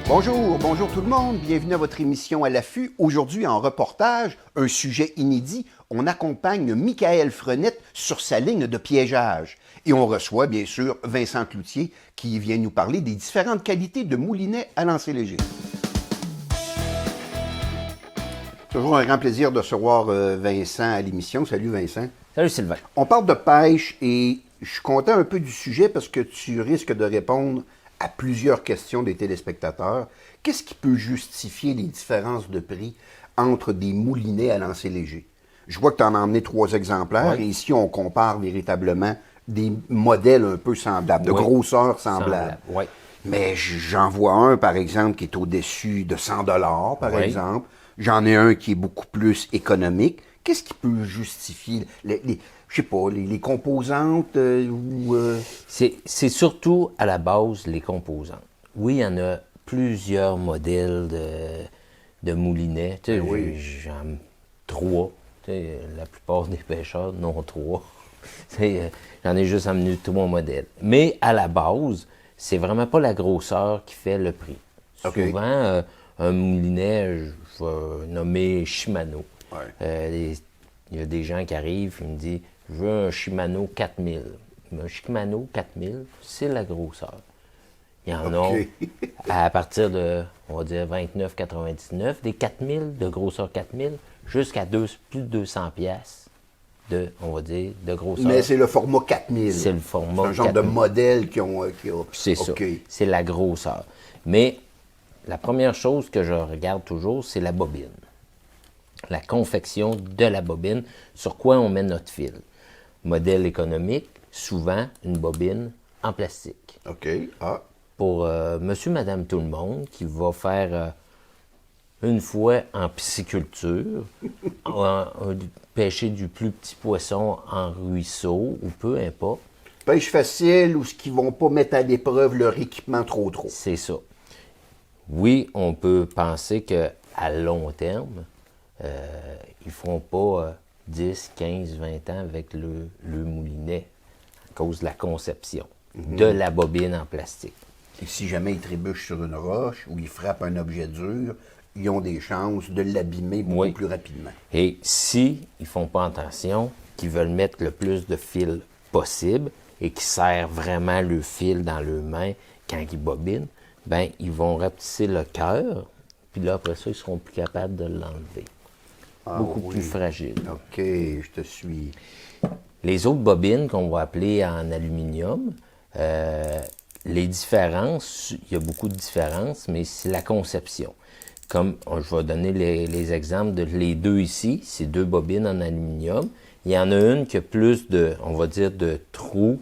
Bonjour tout le monde, bienvenue à votre émission à l'affût. Aujourd'hui en reportage, un sujet inédit, on accompagne Michael Frenette sur sa ligne de piégeage. Et on reçoit bien sûr Vincent Cloutier qui vient nous parler des différentes qualités de moulinet à lancer léger. Toujours un grand plaisir de recevoir Vincent à l'émission. Salut Vincent. Salut Sylvain. On parle de pêche et je suis content un peu du sujet parce que tu risques de répondre à plusieurs questions des téléspectateurs. Qu'est-ce qui peut justifier les différences de prix entre des moulinets à lancer léger? Je vois que tu en as emmené 3 exemplaires et ici on compare véritablement des modèles un peu semblables, de grosseur semblable. Mais j'en vois un par exemple qui est au-dessus de 100 $ par exemple. J'en ai un qui est beaucoup plus économique. Qu'est-ce qui peut justifier je sais pas, les composantes C'est surtout à la base les composantes. Oui, il y en a plusieurs modèles de moulinets. Tu sais, j'en ai 3. Tu sais, la plupart des pêcheurs n'ont 3. J'en ai juste amené 3 modèles. Mais à la base, c'est vraiment pas la grosseur qui fait le prix. Souvent, un moulinet, je vais nommer Shimano. Il y a des gens qui arrivent et me disent « Je veux un Shimano 4000 ». Un Shimano 4000, c'est la grosseur. Il y en a à partir de, on va dire, 29,99, des 4000, de grosseur 4000, jusqu'à plus de 200 pièces de, on va dire, de grosseur. Mais c'est le format 4000. C'est le format 4000. C'est un genre de modèle qui ont... C'est ça, c'est la grosseur. Mais la première chose que je regarde toujours, c'est la bobine. La confection de la bobine, sur quoi on met notre fil. Modèle économique, souvent une bobine en plastique. Pour monsieur, madame, tout le monde qui va faire une fois en pisciculture, pêcher du plus petit poisson en ruisseau ou peu importe. Pêche facile ou ce qui ne vont pas mettre à l'épreuve leur équipement trop. C'est ça. Oui, on peut penser qu'à long terme, ils ne feront pas 10, 15, 20 ans avec le moulinet à cause de la conception de la bobine en plastique. Et si jamais ils trébuchent sur une roche ou ils frappent un objet dur, ils ont des chances de l'abîmer beaucoup plus rapidement. Et si ils ne font pas attention, qu'ils veulent mettre le plus de fil possible et qu'ils serrent vraiment le fil dans leurs mains quand ils bobinent, ben ils vont rapetisser le cœur, puis là, après ça, ils seront plus capables de l'enlever. Beaucoup plus fragile. OK, je te suis. Les autres bobines qu'on va appeler en aluminium, les différences, il y a beaucoup de différences, mais c'est la conception. Comme je vais donner les exemples de les 2 ici, c'est 2 bobines en aluminium. Il y en a une qui a plus de, on va dire, de trous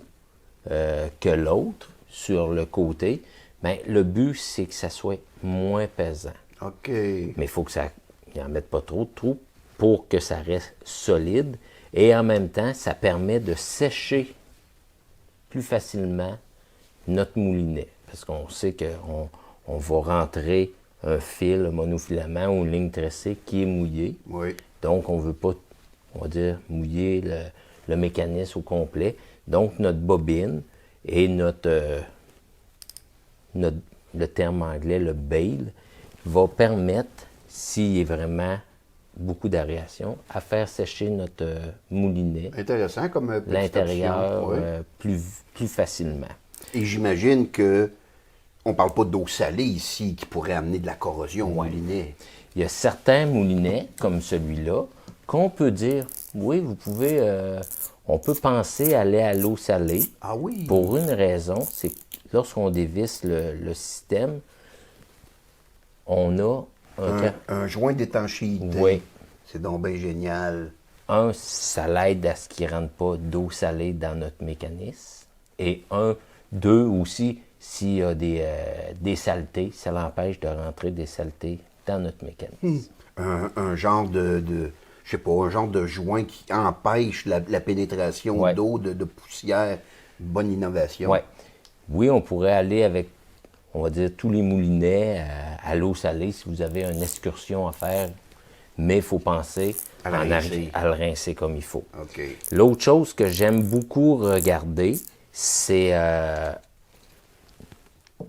que l'autre sur le côté. Bien, le but, c'est que ça soit moins pesant. Mais il faut que ça n'en mette pas trop de trous pour que ça reste solide. Et en même temps, ça permet de sécher plus facilement notre moulinet. Parce qu'on sait qu'on va rentrer un fil, un monofilament ou une ligne tressée qui est mouillée. Donc, on ne veut pas, on va dire, mouiller le mécanisme au complet. Donc, notre bobine et le terme anglais, le bail, va permettre, s'il y a vraiment beaucoup d'aération, à faire sécher notre moulinet. Intéressant comme petite l'intérieur plus facilement. Et j'imagine que on parle pas d'eau salée ici qui pourrait amener de la corrosion au moulinet. Il y a certains moulinets, comme celui-là, qu'on peut dire, oui, vous pouvez, on peut penser aller à l'eau salée. Pour une raison, c'est que lorsqu'on dévisse le système, on a un joint d'étanchéité. C'est donc bien génial. Ça l'aide à ce qu'il ne rentre pas d'eau salée dans notre mécanisme. Et 2 aussi, s'il y a des saletés, ça l'empêche de rentrer des saletés dans notre mécanisme. Un genre je sais pas, un genre de joint qui empêche la pénétration d'eau, de poussière. Bonne innovation. Oui, on pourrait aller avec, on va dire, tous les moulinets à l'eau salée si vous avez une excursion à faire. Mais il faut penser à le rincer comme il faut. L'autre chose que j'aime beaucoup regarder, c'est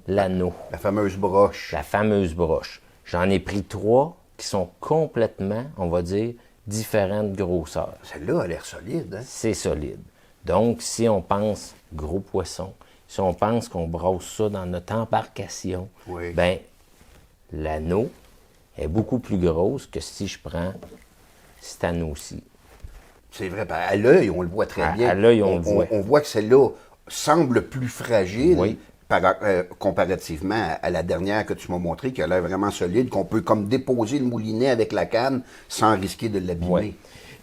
l'anneau, La fameuse broche. la fameuse broche. J'en ai pris 3 qui sont complètement, on va dire, différentes grosseurs. Celle-là a l'air solide, hein? C'est solide. Donc, si on pense gros poisson, si on pense qu'on brosse ça dans notre embarcation, Oui. ben l'anneau est beaucoup plus grosse que si je prends cet anneau-ci. C'est vrai, à l'œil, on le voit très bien. À l'œil, on le voit. On voit que celle-là semble plus fragile Oui. comparativement à la dernière que tu m'as montrée, qui a l'air vraiment solide, qu'on peut comme déposer le moulinet avec la canne sans risquer de l'abîmer.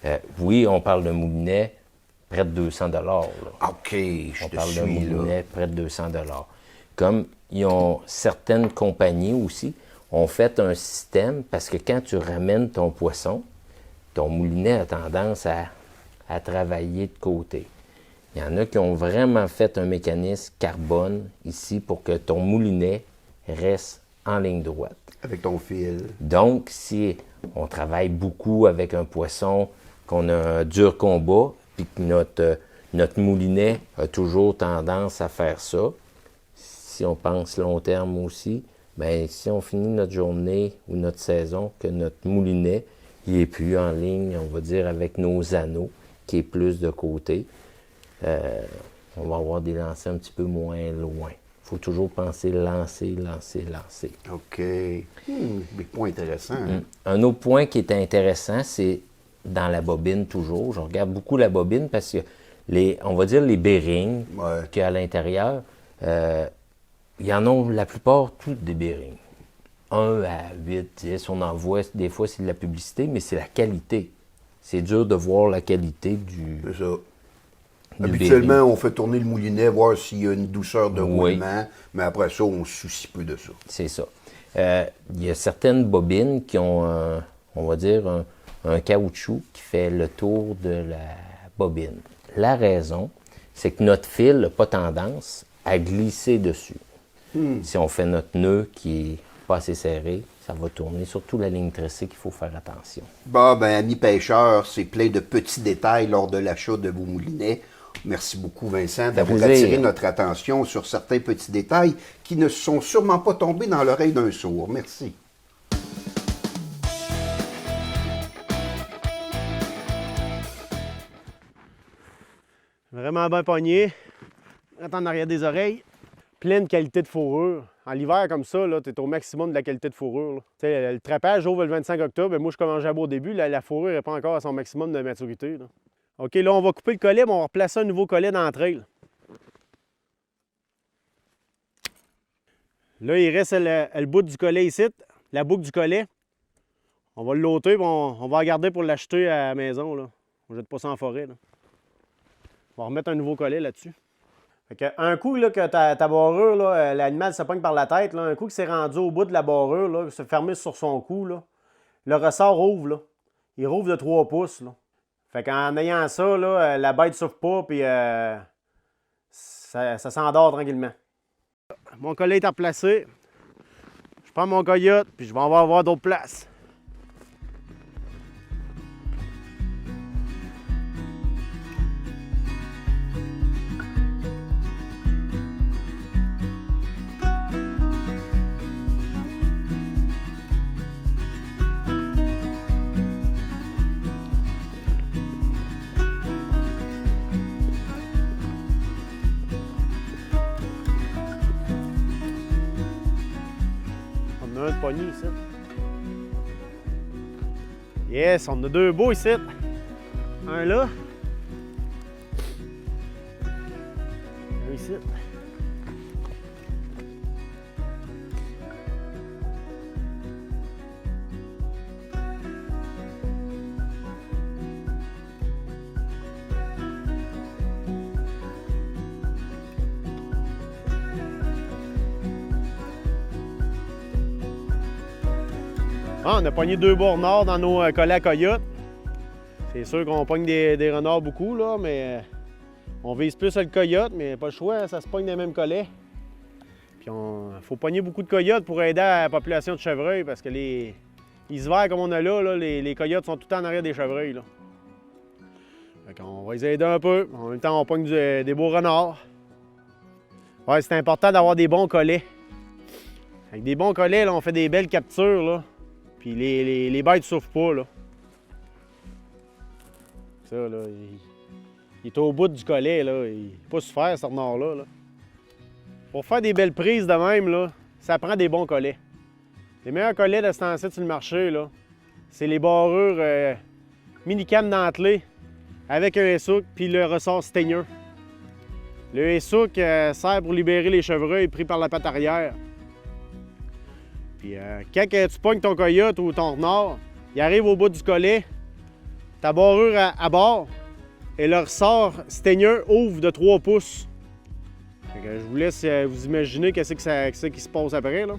Oui. Oui, on parle de moulinet près de 200 $. Là. OK, je On te parle d'un suis là. moulinet près de 200 $. Comme ils ont certaines compagnies aussi ont fait un système parce que quand tu ramènes ton poisson, ton moulinet a tendance à travailler de côté. Il y en a qui ont vraiment fait un mécanisme carbone ici pour que ton moulinet reste en ligne droite. Avec ton fil. Donc, si on travaille beaucoup avec un poisson, qu'on a un dur combat, puis que notre moulinet a toujours tendance à faire ça, si on pense long terme aussi, bien, si on finit notre journée ou notre saison, que notre moulinet, il n'est plus en ligne, on va dire, avec nos anneaux, qui est plus de côté, on va avoir des lancers un petit peu moins loin. Il faut toujours penser lancer. OK. Des points intéressants. Hein? Un autre point qui est intéressant, c'est dans la bobine toujours. Je regarde beaucoup la bobine parce que on va dire les bearings Ouais. qu'il y a à l'intérieur, il y en a la plupart tous des bearings. 1 à 8, 10, on en voit, des fois c'est de la publicité, mais c'est la qualité. C'est dur de voir la qualité du C'est ça. du Habituellement, bearing. on fait tourner le moulinet, voir s'il y a une douceur de Oui. roulement, mais après ça, on se soucie peu de ça. C'est ça. Il y a certaines bobines qui ont, on va dire, un caoutchouc qui fait le tour de la bobine. La raison, c'est que notre fil n'a pas tendance à glisser dessus. Si on fait notre nœud qui est pas assez serré, ça va tourner. Surtout la ligne tressée qu'il faut faire attention. Bon, ben, amis pêcheurs, c'est plein de petits détails lors de l'achat de vos moulinets. Merci beaucoup, Vincent, d'avoir plaisir. attiré notre attention sur certains petits détails qui ne sont sûrement pas tombés dans l'oreille d'un sourd. Merci. Vraiment bien pogné. Rentre en arrière des oreilles. Pleine qualité de fourrure. En hiver comme ça, tu es au maximum de la qualité de fourrure. Là. Tu sais, le trapage ouvre le 25 octobre. Et moi, je commence à boire au début. La fourrure n'est pas encore à son maximum de maturité. Là. OK, là, on va couper le collet, mais on va replacer un nouveau collet dans la trail. Là, il reste le bout du collet ici, la boucle du collet. On va le loter, puis on va la garder pour l'acheter à la maison. Là. On ne jette pas ça en forêt. Là. On va remettre un nouveau collet là-dessus. Fait que un coup là, que ta barrure, l'animal se pogne par la tête, là, un coup que c'est rendu au bout de la barrure, là, se fermer sur son cou, là, le ressort ouvre. Là. Il rouvre de 3 pouces. Là. Fait qu'en ayant ça, là, la bête ne souffre pas, puis ça s'endort tranquillement. Mon collet est replacé. Je prends mon coyote, puis je vais en avoir d'autres places. On a un de pogné ici. Yes, on a 2 beaux ici. Un là. Un ici. Ah, on a pogné 2 beaux renards dans nos collets à coyote. C'est sûr qu'on pogne des renards beaucoup, là, mais on vise plus le coyote, mais pas le choix, ça se pogne dans les mêmes collets. Puis il faut pogner beaucoup de coyotes pour aider à la population de chevreuils, parce que les hivers comme on a là, les coyotes sont tout le temps en arrière des chevreuils. Là. Fait qu'on va les aider un peu. En même temps, on pogne des beaux renards. Ouais, c'est important d'avoir des bons collets. Avec des bons collets, là, on fait des belles captures, là. Puis les bêtes souffrent pas, là. Ça, là, il est au bout du collet, là. Il n'est pas souffert, ce renard-là, là. Pour faire des belles prises de même, là, ça prend des bons collets. Les meilleurs collets de ce temps-ci sur le marché, là, c'est les barrures mini-cam dentelées avec un essouk puis le ressort steigneux. Le essouk sert pour libérer les chevreuils pris par la patte arrière. Puis quand tu pognes ton coyote ou ton renard, il arrive au bout du collet, ta barrure à bord et le ressort steigneux ouvre de 3 pouces. Fait que je vous laisse vous imaginer qu'est-ce qui se passe après, là.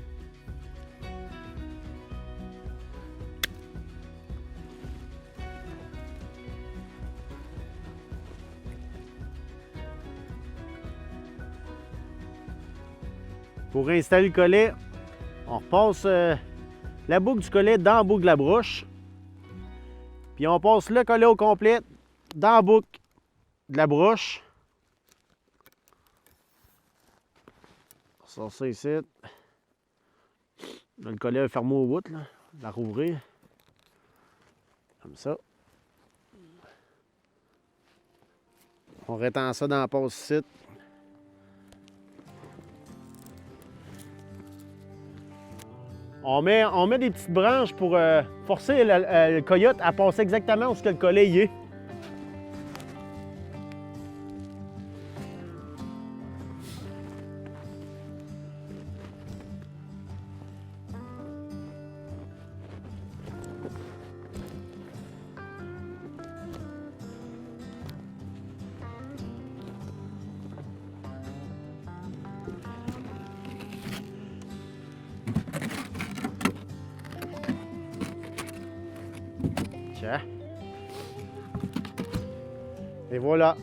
Pour installer le collet, on repasse la boucle du collet dans la boucle de la broche. Puis on passe le collet au complet dans la boucle de la broche. On sort ça ici. Là, le collet est fermé au bout, là. La rouvrir. Comme ça. On rétend ça dans la passe ici. On met des petites branches pour forcer le coyote à passer exactement où le collet y est. Et voilà.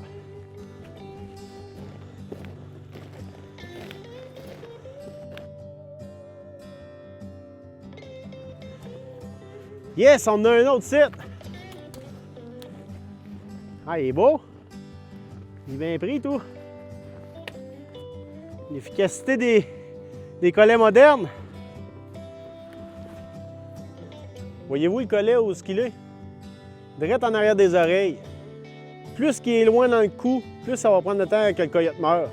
Yes, on a un autre site. Ah, il est beau. Il est bien pris, tout. L'efficacité des collets modernes. Voyez-vous le collet où est-ce qu'il est? Direct en arrière des oreilles. Plus qu'il est loin dans le cou, plus ça va prendre le temps que le coyote meurt.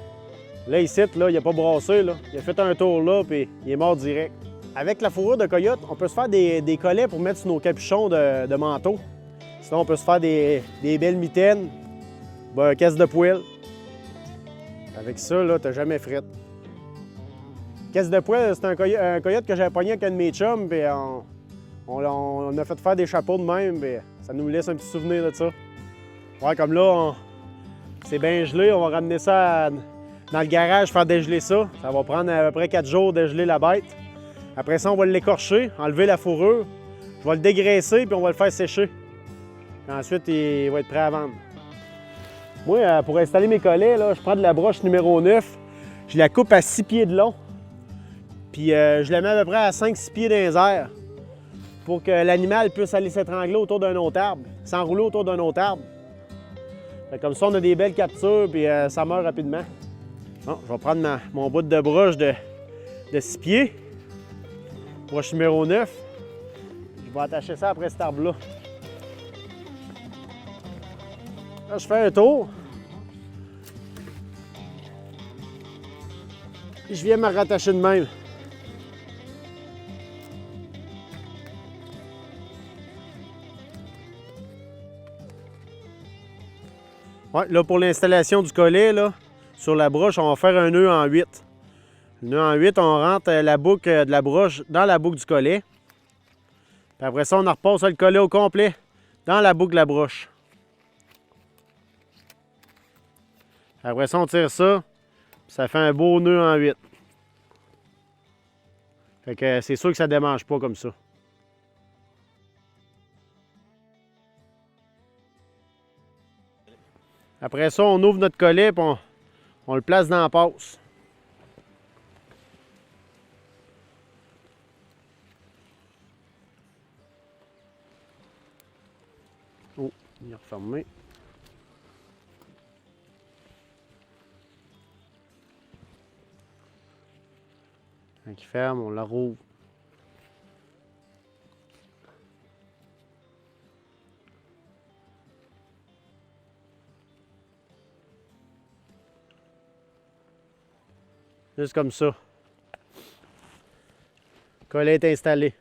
Là, ici, là, il n'a pas brassé. Là. Il a fait un tour là, puis il est mort direct. Avec la fourrure de coyote, on peut se faire des collets pour mettre sur nos capuchons de manteau. Sinon, on peut se faire des belles mitaines, un caisse de poêle. Avec ça, là, t'as jamais fret. Caisse de poêle, c'est un coyote que j'avais pogné avec un de mes chums, puis on a fait faire des chapeaux de même, puis ça nous laisse un petit souvenir de ça. Ouais, comme là, c'est bien gelé, on va ramener ça dans le garage, faire dégeler ça. Ça va prendre à peu près 4 jours de geler la bête. Après ça, on va l'écorcher, enlever la fourrure. Je vais le dégraisser, puis on va le faire sécher. Puis ensuite, il va être prêt à vendre. Moi, pour installer mes collets, là, je prends de la broche numéro 9. Je la coupe à 6 pieds de long. Puis je la mets à peu près à 5-6 pieds dans les airs pour que l'animal puisse aller s'étrangler autour d'un autre arbre, s'enrouler autour d'un autre arbre. Fait comme ça, on a des belles captures, puis ça meurt rapidement. Bon, je vais prendre mon bout de broche de 6 pieds. Broche numéro 9. Je vais attacher ça après cet arbre-là. Là, je fais un tour. Et je viens me rattacher de même. Ouais, là, pour l'installation du collet, là, sur la broche, on va faire un nœud en 8. Le nœud en 8, on rentre la boucle de la broche dans la boucle du collet. Puis après ça, on repasse le collet au complet dans la boucle de la broche. Après ça, on tire ça, puis ça fait un beau nœud en 8. Fait que c'est sûr que ça ne démange pas comme ça. Après ça, on ouvre notre collet et on le place dans la passe. Oh, il est refermé. Quand il ferme, on la rouvre. Juste comme ça. Le collet est installé.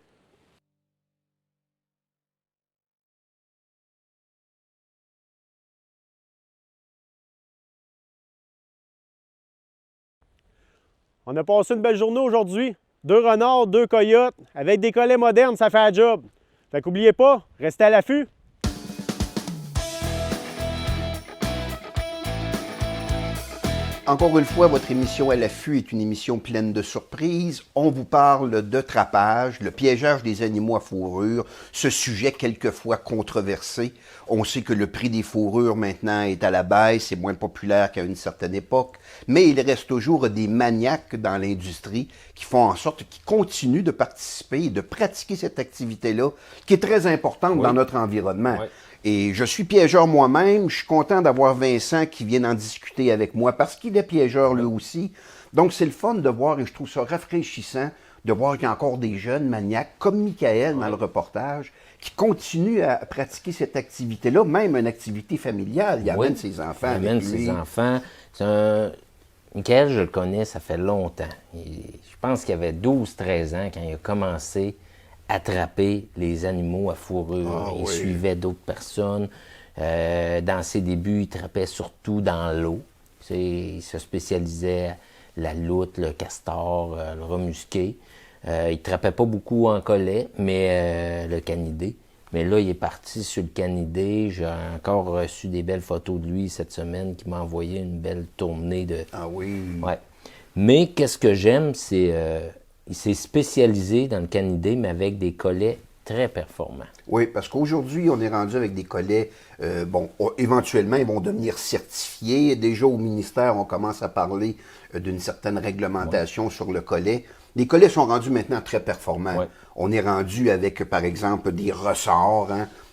On a passé une belle journée aujourd'hui. 2 renards, 2 coyotes. Avec des collets modernes, ça fait la job. Fait qu'oubliez pas, restez à l'affût. Encore une fois, votre émission à l'affût est une émission pleine de surprises. On vous parle de trapage, le piégeage des animaux à fourrure, ce sujet quelquefois controversé. On sait que le prix des fourrures maintenant est à la baisse, c'est moins populaire qu'à une certaine époque, mais il reste toujours des maniaques dans l'industrie qui font en sorte qu'ils continuent de participer et de pratiquer cette activité-là, qui est très importante dans notre environnement. Oui. Et je suis piégeur moi-même. Je suis content d'avoir Vincent qui vienne en discuter avec moi parce qu'il est piégeur lui aussi. Donc, c'est le fun de voir et je trouve ça rafraîchissant de voir qu'il y a encore des jeunes maniaques comme Michael dans le reportage qui continuent à pratiquer cette activité-là, même une activité familiale. Il amène ses enfants avec amène lui. ses enfants. Michael, je le connais, ça fait longtemps. Je pense qu'il avait 12-13 ans quand il a commencé attraper les animaux à fourrure. Il suivait d'autres personnes. Dans ses débuts, il trappait surtout dans l'eau. Il se spécialisait la loutre, le castor, le rat musqué. Il trappait pas beaucoup en collet, mais le canidé. Mais là, il est parti sur le canidé. J'ai encore reçu des belles photos de lui cette semaine qui m'a envoyé une belle tournée de... Ah oui? Ouais. Mais qu'est-ce que j'aime, c'est... il s'est spécialisé dans le canidé, mais avec des collets très performants. Oui, parce qu'aujourd'hui, on est rendu avec des collets, éventuellement, ils vont devenir certifiés. Déjà, au ministère, on commence à parler d'une certaine réglementation sur le collet. Les collets sont rendus maintenant très performants. Ouais. On est rendu avec, par exemple, des ressorts,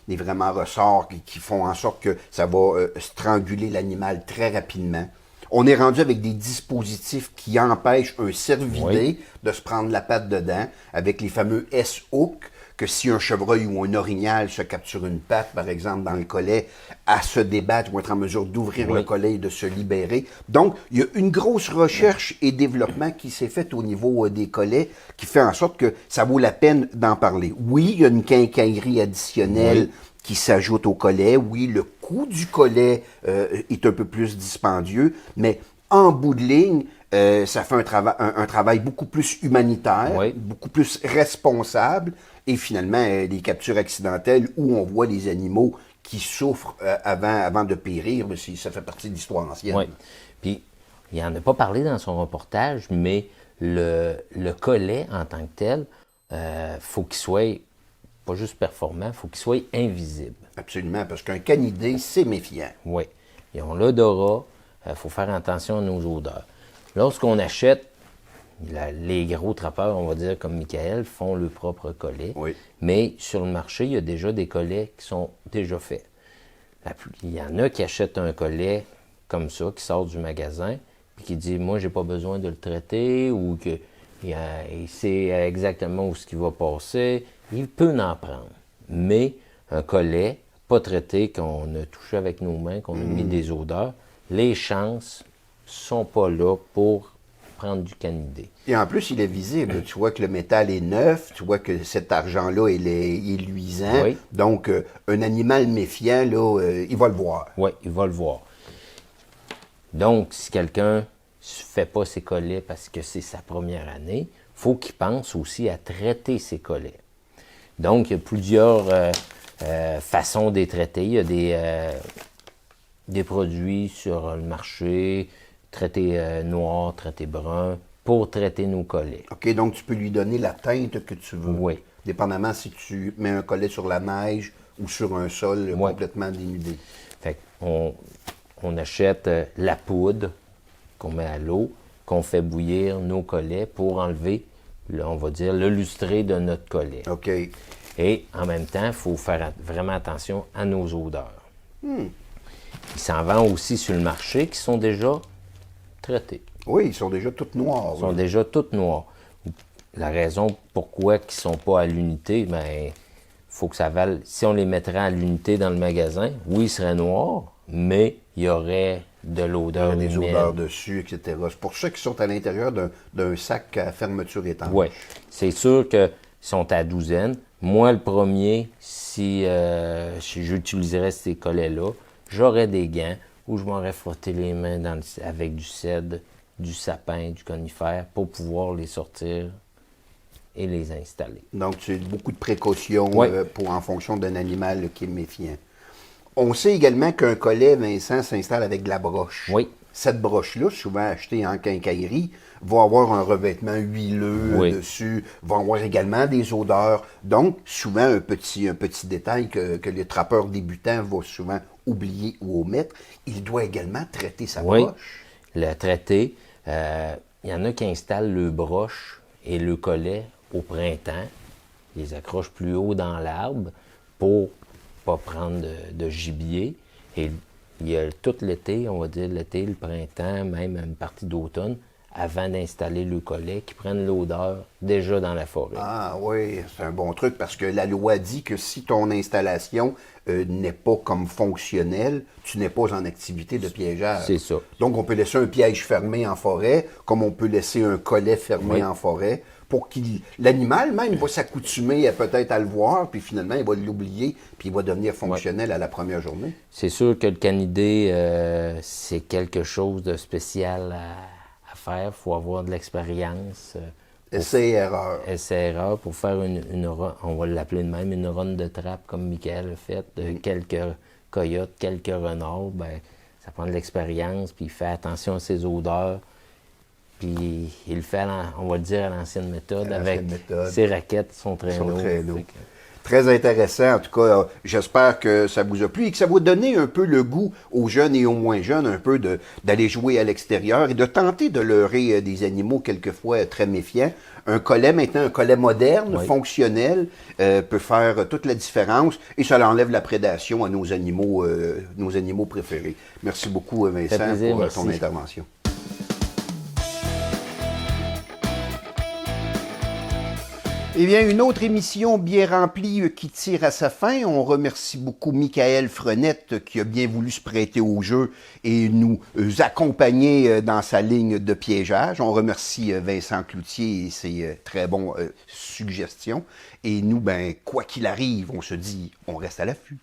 des vraiment ressorts qui font en sorte que ça va stranguler l'animal très rapidement. On est rendu avec des dispositifs qui empêchent un cervidé de se prendre la patte dedans, avec les fameux S-hook, que si un chevreuil ou un orignal se capture une patte, par exemple, dans le collet, à se débattre, vont être en mesure d'ouvrir le collet et de se libérer. Donc, il y a une grosse recherche et développement qui s'est fait au niveau des collets, qui fait en sorte que ça vaut la peine d'en parler. Oui, il y a une quincaillerie additionnelle qui s'ajoute au collet. Oui, le coût du collet est un peu plus dispendieux, mais en bout de ligne, ça fait un travail beaucoup plus humanitaire, beaucoup plus responsable, et finalement, les captures accidentelles où on voit les animaux qui souffrent avant de périr, ça fait partie de l'histoire ancienne. Oui. Puis, il n'en a pas parlé dans son reportage, mais le collet en tant que tel, faut qu'il soit pas juste performant, il faut qu'il soit invisible. Absolument, parce qu'un canidé, c'est méfiant. Oui. Ils ont l'odorat, il faut faire attention à nos odeurs. Lorsqu'on achète, les gros trappeurs, on va dire comme Michael, font le propre collet. Oui. Mais sur le marché, il y a déjà des collets qui sont déjà faits. Il y en a qui achètent un collet comme ça, qui sort du magasin, puis qui dit « Moi, j'ai pas besoin de le traiter » ou que il sait exactement où ce qui va passer. Il peut en prendre. Mais un collet pas traité, qu'on a touché avec nos mains, qu'on a mis des odeurs, les chances sont pas là pour prendre du canidé. Et en plus, il est visible. Tu vois que le métal est neuf, tu vois que cet argent-là, il est luisant. Oui. Donc, un animal méfiant, là, il va le voir. Oui, il va le voir. Donc, si quelqu'un ne fait pas ses collets parce que c'est sa première année, il faut qu'il pense aussi à traiter ses collets. Donc, il y a plusieurs façons de les traiter. Il y a des produits sur le marché, traités noirs, traités bruns, pour traiter nos collets. OK, donc tu peux lui donner la teinte que tu veux. Oui. Dépendamment si tu mets un collet sur la neige ou sur un sol complètement dénudé. Fait on achète la poudre qu'on met à l'eau, qu'on fait bouillir nos collets pour enlever, on va dire, le lustré de notre collet. OK. Et en même temps, il faut faire vraiment attention à nos odeurs. Il s'en vend aussi sur le marché qui sont déjà traités. Oui, ils sont déjà toutes noires. Ils sont déjà toutes noires. la raison pourquoi ils ne sont pas à l'unité, ben faut que ça vale. Si on les mettrait à l'unité dans le magasin, oui, ils seraient noirs, mais il y aurait de l'odeur Des humaine. odeurs dessus, etc. C'est pour ça qu'ils sont à l'intérieur d'un sac à fermeture étanche. Oui, c'est sûr qu'ils sont à douzaine. Moi, le premier, si j'utiliserais ces collets-là, j'aurais des gants où je m'aurais frotté les mains avec du cèdre, du sapin, du conifère pour pouvoir les sortir et les installer. Donc, tu as beaucoup de précautions Oui. En fonction d'un animal qui est méfiant. On sait également qu'un collet, Vincent, s'installe avec de la broche. Oui. Cette broche-là, souvent achetée en quincaillerie, va avoir un revêtement huileux Oui. dessus, va avoir également des odeurs. Donc, souvent, un petit détail que les trappeurs débutants vont souvent oublier ou omettre, il doit également traiter sa Oui, broche. le traité. Il y en a qui installent le broche et le collet au printemps, les accrochent plus haut dans l'arbre pour pas prendre de gibier. Et il y a tout l'été, on va dire l'été, le printemps, même une partie d'automne, avant d'installer le collet, qui prennent l'odeur déjà dans la forêt. Ah oui, c'est un bon truc parce que la loi dit que si ton installation n'est pas comme fonctionnelle, tu n'es pas en activité de piégeage. C'est ça. Donc on peut laisser un piège fermé en forêt, comme on peut laisser un collet fermé Oui. en forêt, pour l'animal même va s'accoutumer peut-être à le voir, puis finalement il va l'oublier, puis il va devenir fonctionnel à la première journée. C'est sûr que le canidé, c'est quelque chose de spécial à faire. Il faut avoir de l'expérience. Essai et erreur. Essai-erreur pour faire on va l'appeler de même, une ronde de trappe comme Michael a fait, de quelques coyotes, quelques renards. Ben, ça prend de l'expérience, puis il fait attention à ses odeurs. Puis il le fait, on va le dire, à l'ancienne méthode, avec ses raquettes, son traîneau. Très intéressant. En tout cas, j'espère que ça vous a plu et que ça vous a donné un peu le goût aux jeunes et aux moins jeunes, un peu d'aller jouer à l'extérieur et de tenter de leurrer des animaux quelquefois très méfiants. Un collet, maintenant, un collet moderne, Oui. fonctionnel, peut faire toute la différence et ça enlève la prédation à nos animaux préférés. Merci beaucoup, Vincent, plaisir, pour merci. ton intervention. Eh bien, une autre émission bien remplie qui tire à sa fin. On remercie beaucoup Michael Frenette qui a bien voulu se prêter au jeu et nous accompagner dans sa ligne de piégeage. On remercie Vincent Cloutier et ses très bons suggestions. Et nous, ben, quoi qu'il arrive, on se dit, on reste à l'affût.